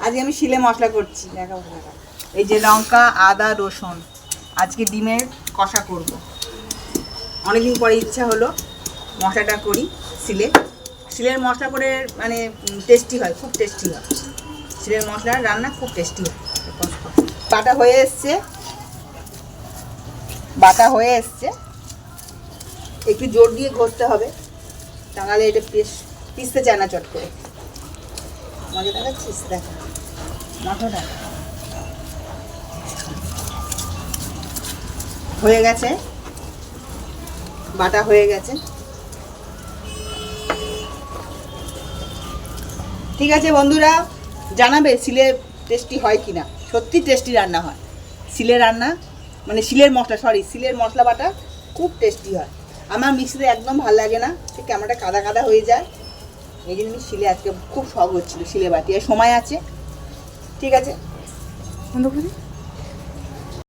আজকে আমি শিলে মশলা করছি, দেখাবো। এই যে লঙ্কা, আদা, রসুন, আজকে ডিমের কষা করব। অনেকদিন পরে ইচ্ছা হলো মশলাটা করি শিলের মশলা করে, মানে টেস্টি হয়, খুব টেস্টি হয়। শিলের মশলার রান্না খুব টেস্টি হয়। বাটা হয়ে এসছে, একটু জোর দিয়ে ঘষতে হবে, তাহলে এটা পিসতে চায় না চট করে। মজা দেখাচ্ছিস, দেখা মশলাটা হয়ে গেছে, বাটা হয়ে গেছে। ঠিক আছে বন্ধুরা, জানাবে শিলে টেস্টি হয় কি না। সত্যি টেস্টি রান্না হয় শিলের রান্না, মানে শিলের মশলা বাটা খুব টেস্টি হয়। আমার মিক্সিতে একদম ভালো লাগে না, সে ক্যামেরাটা কাদা কাদা হয়ে যায়। এই জন্য আমি শিলে আজকে খুব শখ হচ্ছিলো শিলে বাটি, আর সময় আছে। ঠিক আছে বন্ধু।